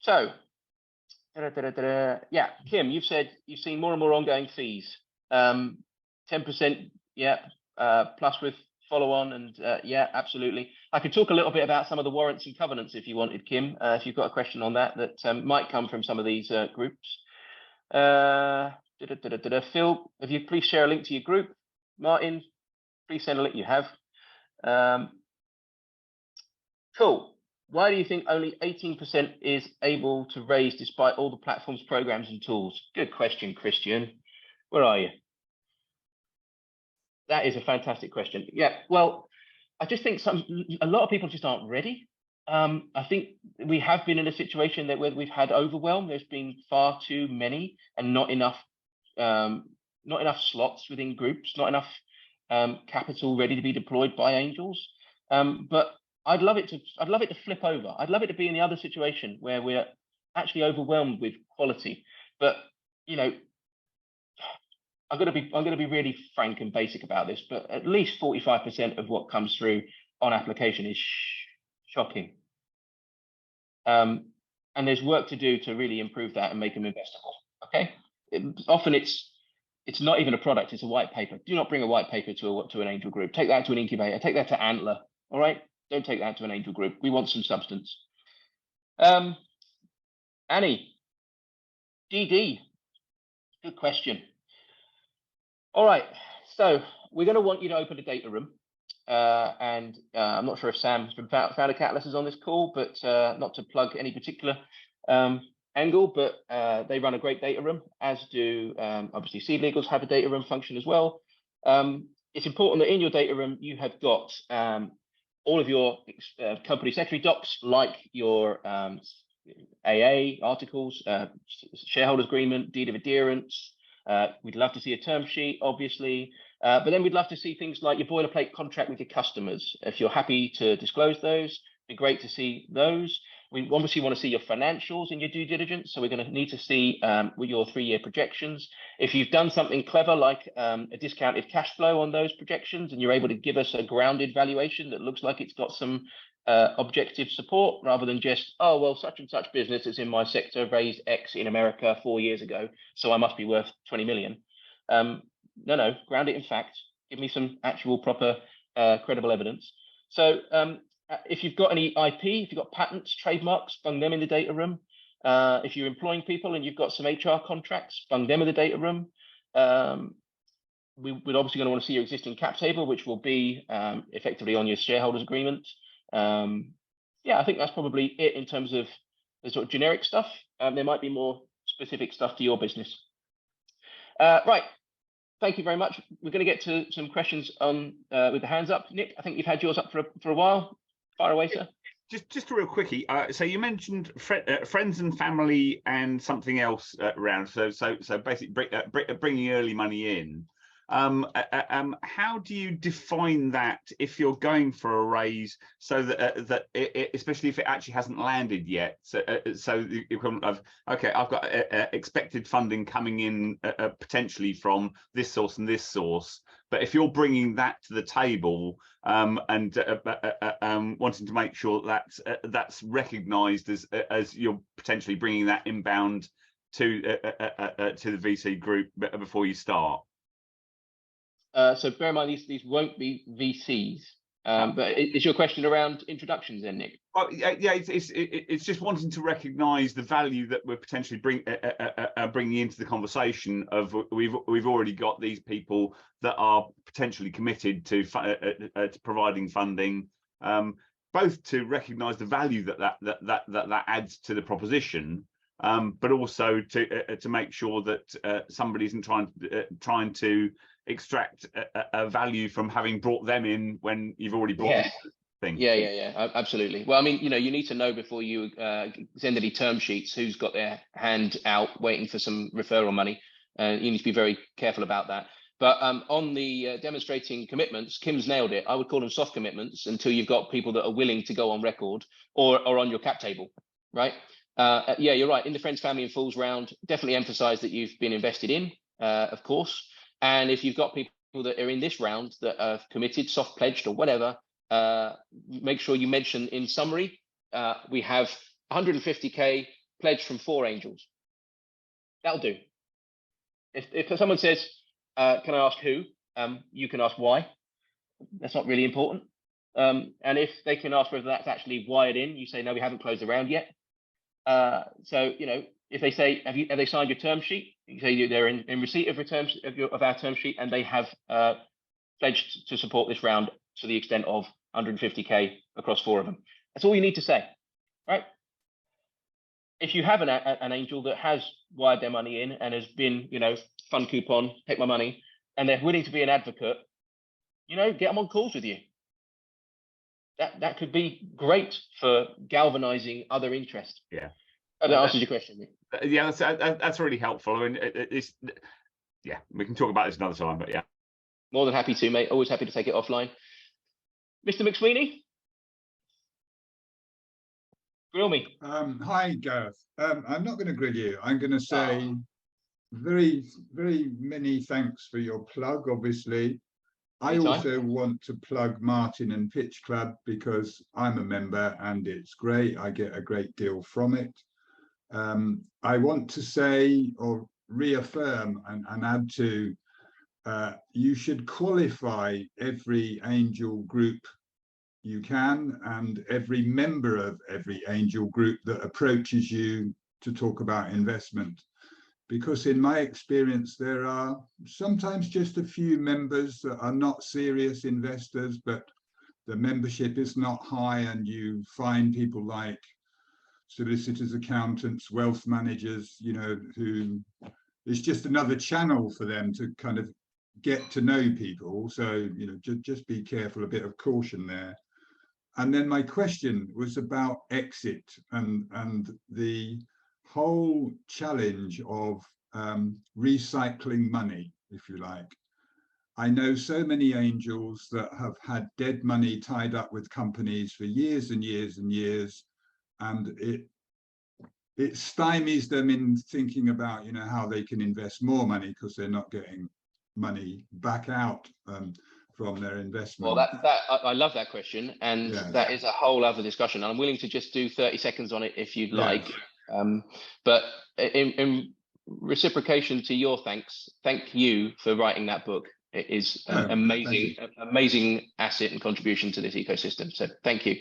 So, yeah, Kim, you've said you've seen more and more ongoing fees. 10%, yeah, plus with follow on, and yeah, absolutely. I could talk a little bit about some of the warrants and covenants if you wanted, Kim, if you've got a question on that might come from some of these groups. Phil, if you please share a link to your group. Martin, please send a link. You have. Cool. Why do you think only 18% is able to raise despite all the platforms, programs, and tools? Good question, Christian. Where are you? That is a fantastic question. Yeah, well, I just think a lot of people just aren't ready. I think we have been in a situation that where we've had overwhelm. There's been far too many and not enough not enough slots within groups, not enough capital ready to be deployed by angels. But I'd love it to flip over. I'd love it to be in the other situation where we're actually overwhelmed with quality. But I'm going to be really frank and basic about this. But at least 45% of what comes through on application is shocking. And there's work to do to really improve that and make them investable. Okay. Often it's not even a product; it's a white paper. Do not bring a white paper to an angel group. Take that to an incubator. Take that to Antler. All right. Don't take that to an angel group. We want some substance. Annie, DD, good question. All right. So we're going to want you to open a data room. And I'm not sure if Sam from Founder Catalyst is on this call, but not to plug any particular angle, but they run a great data room, as do obviously Seed Legals have a data room function as well. It's important that in your data room you have got all of your company secretary docs, like your AA articles, shareholders agreement, deed of adherence. We'd love to see a term sheet, obviously. But then we'd love to see things like your boilerplate contract with your customers. If you're happy to disclose those, it'd be great to see those. We obviously want to see your financials in your due diligence. So we're going to need to see your 3-year projections. If you've done something clever like a discounted cash flow on those projections, and you're able to give us a grounded valuation that looks like it's got some objective support, rather than just, oh, well, such and such business is in my sector raised X in America 4 years ago, so I must be worth 20 million. No, ground it in fact. Give me some actual proper credible evidence. So if you've got any IP, if you've got patents, trademarks, bung them in the data room. If you're employing people and you've got some HR contracts, bung them in the data room. We're obviously going to want to see your existing cap table, which will be effectively on your shareholders agreement. Yeah, I think that's probably it in terms of the sort of generic stuff. There might be more specific stuff to your business. Right. Thank you very much. We're going to get to some questions on with the hands up. Nick, I think you've had yours up for a while. Fire away, sir.
Just a real quickie. So you mentioned friends and family and something else around. So basically bringing early money in. How do you define that if you're going for a raise, so that especially if it actually hasn't landed yet? So the equivalent of, okay, I've got expected funding coming in potentially from this source and this source, but if you're bringing that to the table and wanting to make sure that that's recognised as you're potentially bringing that inbound to the VC group before you start.
So bear in mind, these won't be VCs. But is your question around introductions then, Nick?
Well, yeah, it's just wanting to recognise the value that we're potentially bringing into the conversation. Of we've already got these people that are potentially committed to providing funding, both to recognise the value that adds to the proposition, but also to make sure that somebody isn't trying to extract a value from having brought them in when you've already brought them thing.
Yeah, absolutely. Well, I mean, you need to know before you send any term sheets who's got their hand out waiting for some referral money. You need to be very careful about that. But on the demonstrating commitments, Kim's nailed it. I would call them soft commitments until you've got people that are willing to go on record or on your cap table, right? Yeah, you're right. In the friends, family and fools round, definitely emphasize that you've been invested in, of course. And if you've got people that are in this round that are committed, soft pledged or whatever, make sure you mention in summary, we have 150K pledged from 4 angels. That'll do. If someone says, can I ask who? You can ask why. That's not really important. And if they can ask whether that's actually wired in, you say, no, we haven't closed the round yet. So, if they say, have they signed your term sheet? You say they're in receipt of our term sheet, and they have pledged to support this round to the extent of 150K across 4 of them. That's all you need to say, right? If you have an angel that has wired their money in and has been, fund coupon, take my money, and they're willing to be an advocate, get them on calls with you. That could be great for galvanizing other interest.
Yeah.
That answers your question.
Yeah, that's really helpful. I mean, Yeah, we can talk about this another time, but yeah.
More than happy to, mate. Always happy to take it offline. Mr. McSweeney, grill me.
Hi, Gareth. I'm not going to grill you. I'm going to say very, very many thanks for your plug, obviously. I
Anytime.
also want to plug Martin and Pitch Club because I'm a member and it's great. I get a great deal from it. I want to say or reaffirm and add to, you should qualify every angel group you can and every member of every angel group that approaches you to talk about investment. Because in my experience, there are sometimes just a few members that are not serious investors, but the membership is not high, and you find people like solicitors, accountants, wealth managers, you know, who it's just another channel for them to kind of get to know people. So, you know, just be careful, a bit of caution there. And then my question was about exit and the whole challenge of recycling money, if you like. I know so many angels that have had dead money tied up with companies for years and years and years, and it stymies them in thinking about, you know, how they can invest more money because they're not getting money back out from their investment.
Well, I love that question, and that is a whole other discussion. And I'm willing to just do 30 seconds on it if you'd like. But in reciprocation to your thanks, thank you for writing that book. It is an amazing asset and contribution to this ecosystem. So thank you.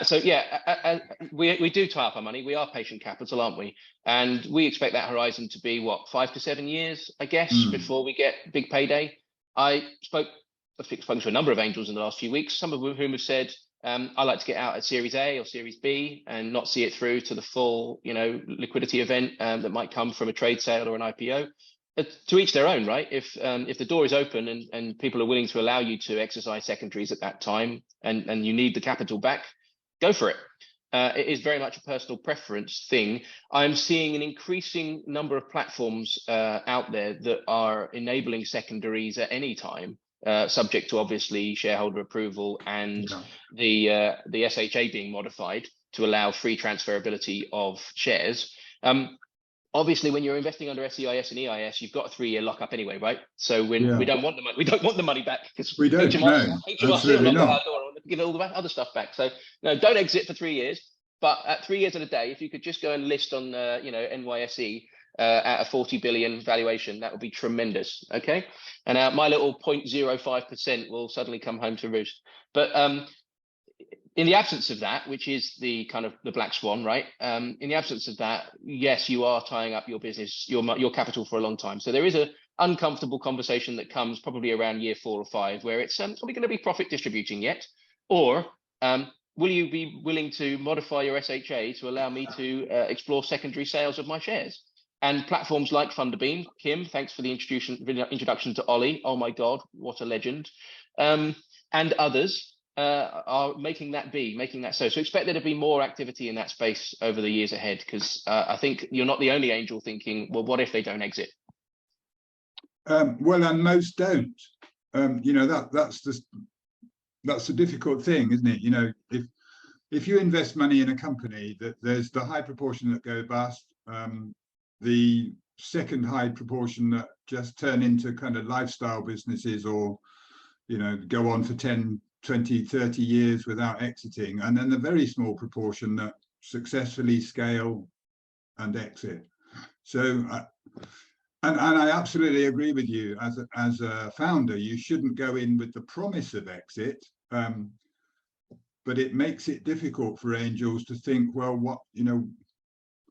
So yeah, we do tie up our money. We are patient capital, aren't we? And we expect that horizon to be what, 5 to 7 years, I guess, before we get big payday. I've spoken to a number of angels in the last few weeks, some of whom have said, I like to get out at Series A or Series B and not see it through to the full, you know, liquidity event that might come from a trade sale or an IPO. To each their own, right? If the door is open and people are willing to allow you to exercise secondaries at that time, and you need the capital back, go for it. It is very much a personal preference thing. I'm seeing an increasing number of platforms out there that are enabling secondaries at any time, subject to obviously shareholder approval and the SHA being modified to allow free transferability of shares. Obviously, when you're investing under SEIS and EIS, you've got a 3-year lockup anyway, right? So we don't want the money. We don't want the money back because
we don't.
HMRC will knock our door and give all the other stuff back. So no, don't exit for 3 years. But at 3 years and a day, if you could just go and list on NYSE at a 40 billion valuation, that would be tremendous. Okay, and my little 0.05% will suddenly come home to roost. But in the absence of that, which is the kind of the black swan, right? In the absence of that, yes, you are tying up your business, your capital for a long time. So there is a uncomfortable conversation that comes probably around year 4 or 5, where it's probably going to be profit distributing yet, or will you be willing to modify your SHA to allow me to explore secondary sales of my shares? And platforms like Thunderbeam, Kim, thanks for the introduction to Ollie. Oh my God, what a legend! And others are making that so. So expect there to be more activity in that space over the years ahead, because I think you're not the only angel thinking, well, what if they don't exit?
Well, and most don't. You know, that's the difficult thing, isn't it? You know, if you invest money in a company, that there's the high proportion that go bust, the second high proportion that just turn into kind of lifestyle businesses, or, you know, go on for 10, 20, 30 years without exiting, and then the very small proportion that successfully scale and exit. So and I absolutely agree with you. As a founder, you shouldn't go in with the promise of exit, but it makes it difficult for angels to think, well,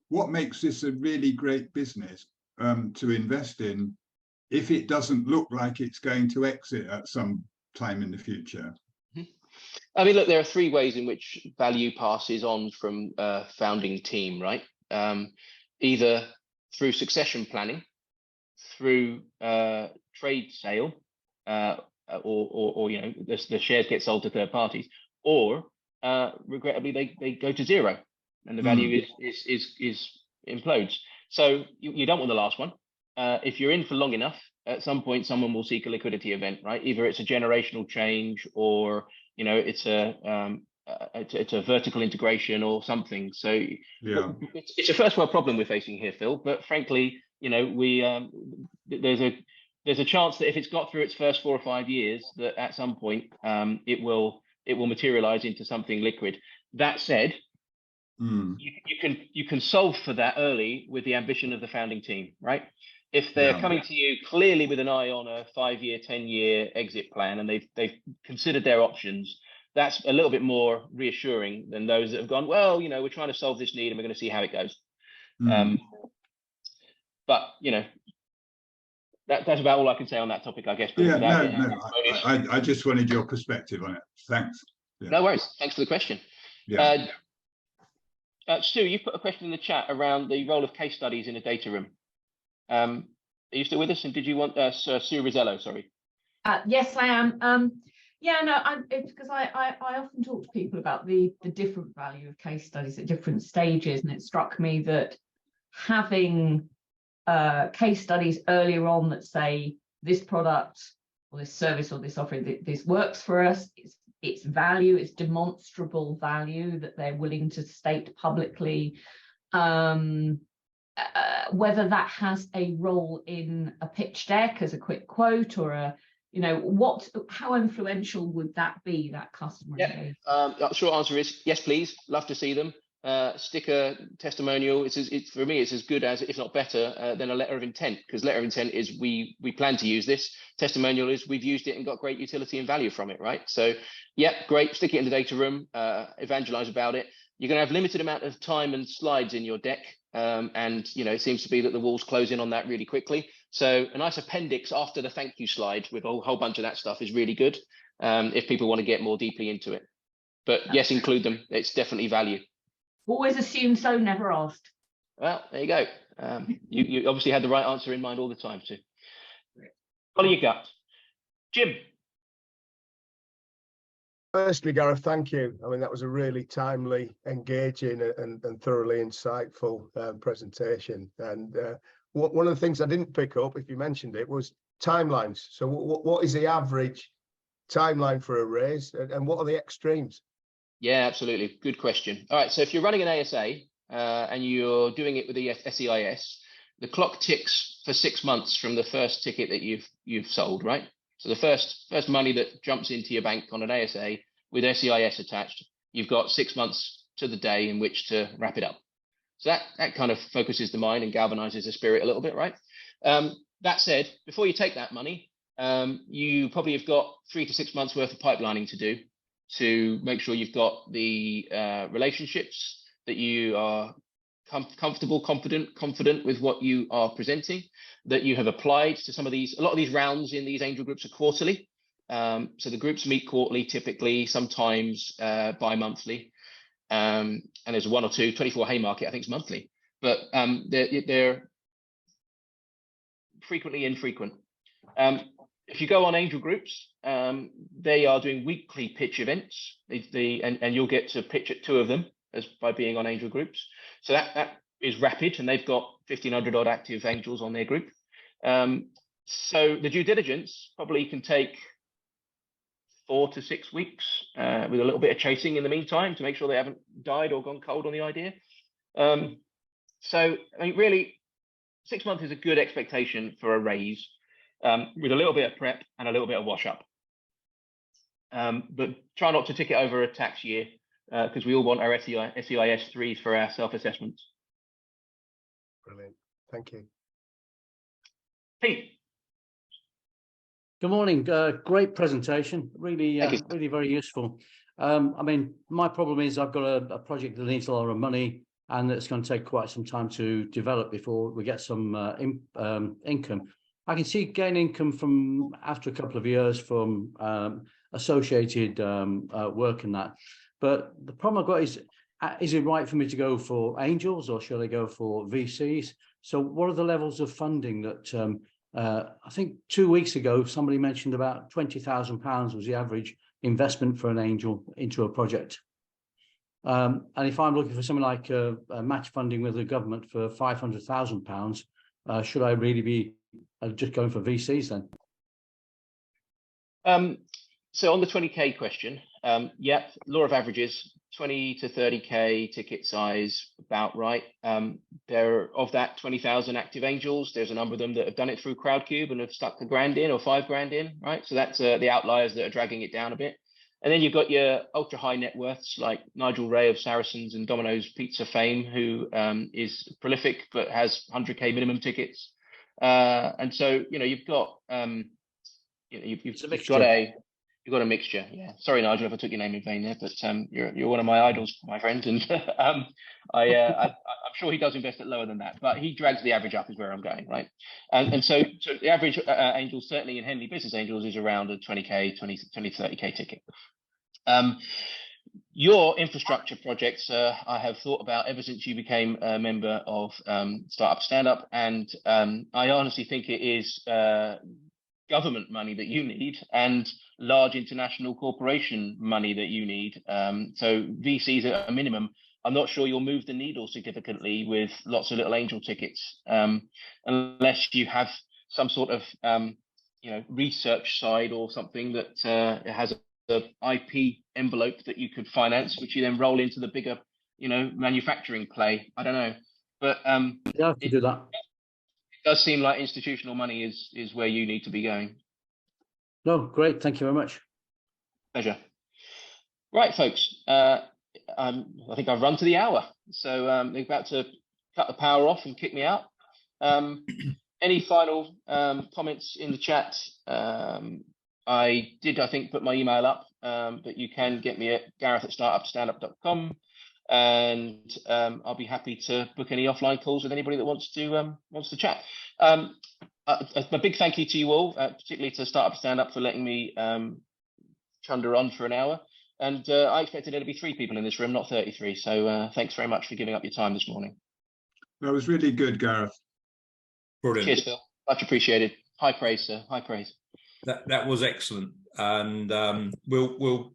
what makes this a really great business to invest in if it doesn't look like it's going to exit at some time in the future?
I mean, look, there are 3 ways in which value passes on from a founding team, right? Either through succession planning, through trade sale, or you know, the shares get sold to third parties, or regrettably they go to zero and the value is implodes. So you don't want the last one. if you're in for long enough, at some point someone will seek a liquidity event, right? Either it's a generational change, or it's a vertical integration or something. So
Yeah.
it's a first world problem we're facing here, Phil. But frankly, there's a chance that if it's got through its first 4 or 5 years, that at some point it will materialize into something liquid. That said, you can solve for that early with the ambition of the founding team, right? If they're coming to you clearly with an eye on a 5-year, 10-year exit plan, and they've considered their options, that's a little bit more reassuring than those that have gone, well, we're trying to solve this need and we're going to see how it goes. But that's about all I can say on that topic, I guess.
Yeah, no. I just wanted your perspective on it. Thanks. Yeah.
No worries. Thanks for the question.
Yeah.
Sue, you put a question in the chat around the role of case studies in a data room. Are you still with us? And did you want Sue Rizzello? Sorry.
Yes, I am. Yeah, no, it's because I often talk to people about the different value of case studies at different stages, and it struck me that having case studies earlier on that say this product or this service or this offering, this works for us, it's value, it's demonstrable value that they're willing to state publicly, whether that has a role in a pitch deck as a quick quote or a how influential would that be, that customer engagement?
Short answer is yes, please. Love to see them. Sticker testimonial, for me, it's as good as, if not better, than a letter of intent, because letter of intent is we plan to use this. Testimonial is we've used it and got great utility and value from it, right? So yeah, great, stick it in the data room, evangelize about it. You're going to have limited amount of time and slides in your deck, and it seems to be that the walls close in on that really quickly. So a nice appendix after the thank you slide with a whole bunch of that stuff is really good, if people want to get more deeply into it. But yes, include them. It's definitely value.
Always assumed so, never asked.
Well, there you go. You obviously had the right answer in mind all the time, too. Follow your gut. Jim.
Firstly, Gareth, thank you. I mean, that was a really timely, engaging and thoroughly insightful presentation. And one of the things I didn't pick up, if you mentioned it, was timelines. So what is the average timeline for a raise, and what are the extremes?
Yeah, absolutely. Good question. All right. So if you're running an ASA and you're doing it with the SEIS, the clock ticks for 6 months from the first ticket that you've sold, right? So the first money that jumps into your bank on an ASA with SEIS attached, you've got 6 months to the day in which to wrap it up. So that kind of focuses the mind and galvanizes the spirit a little bit, right? That said, before you take that money, you probably have got 3 to 6 months worth of pipelining to do, to make sure you've got the relationships, that you are comfortable, confident with what you are presenting, that you have applied to a lot of these rounds in these angel groups are quarterly. So the groups meet quarterly, typically, sometimes bi-monthly. And there's 1 or 2, 24 Haymarket, I think it's monthly, but they're frequently infrequent. If you go on angel groups, they are doing weekly pitch events, and you'll get to pitch at 2 of them by being on angel groups. So that is rapid, and they've got 1,500 odd active angels on their group. So the due diligence probably can take 4 to 6 weeks, with a little bit of chasing in the meantime to make sure they haven't died or gone cold on the idea. So I mean, really, 6 months is a good expectation for a raise, with a little bit of prep and a little bit of wash up. But try not to tick it over a tax year, because we all want our SEIS 3s for our self-assessments.
Brilliant. Thank you.
Pete.
Good morning. Great presentation. Really, really very useful. I mean, my problem is I've got a project that needs a lot of money, and it's going to take quite some time to develop before we get some income. I can see gain income from after a couple of years from associated work and that. But the problem I've got is it right for me to go for angels, or should I go for VCs? So what are the levels of funding that I think 2 weeks ago, somebody mentioned about £20,000 was the average investment for an angel into a project. And if I'm looking for something like a match funding with the government for £500,000, should I really be just going for VCs then?
So on the 20K question, yep, law of averages, 20 to 30K ticket size, about right. There of that 20,000 active angels, there's a number of them that have done it through Crowdcube and have stuck $1 grand in or $5 grand in, right? So that's the outliers that are dragging it down a bit. And then you've got your ultra high net worths like Nigel Ray of Saracens and Domino's Pizza fame, who is prolific but has 100K minimum tickets. And so, you know, you've got you've got a mixture. Yeah. Sorry, Nigel, if I took your name in vain there, but you're one of my idols, my friend, and I'm sure he does invest at lower than that, but he drags the average up is where I'm going, right? And so the average angel, certainly in Henley Business Angels, is around a 20K, 20 to 30K ticket. Your infrastructure projects, I have thought about ever since you became a member of Startup Stand Up, and I honestly think it is government money that you need and large international corporation money that you need. So VCs at a minimum, I'm not sure you'll move the needle significantly with lots of little angel tickets, unless you have some sort of research side or something that has the IP envelope that you could finance, which you then roll into the bigger, manufacturing play. I don't know, but
yeah, I can do that.
It does seem like institutional money is where you need to be going.
No, great. Thank you very much. Pleasure.
Right, folks. I think I've run to the hour, so they're about to cut the power off and kick me out. Any final comments in the chat? I think, put my email up, but you can get me at gareth@startupstandup.com, and I'll be happy to book any offline calls with anybody that wants to chat. A big thank you to you all, particularly to Startup Stand Up for letting me chunder on for an hour. And I expected there to be 3 people in this room, not 33. So thanks very much for giving up your time this morning.
That was really good, Gareth.
Brilliant.
Cheers, Phil. Much appreciated. High praise, sir. High praise.
That was excellent, and we're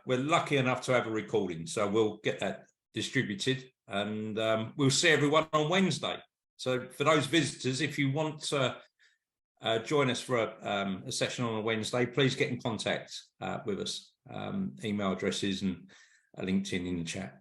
lucky enough to have a recording, so we'll get that distributed, and we'll see everyone on Wednesday. So for those visitors, if you want to join us for a session on a Wednesday, please get in contact with us. Email addresses and a LinkedIn in the chat.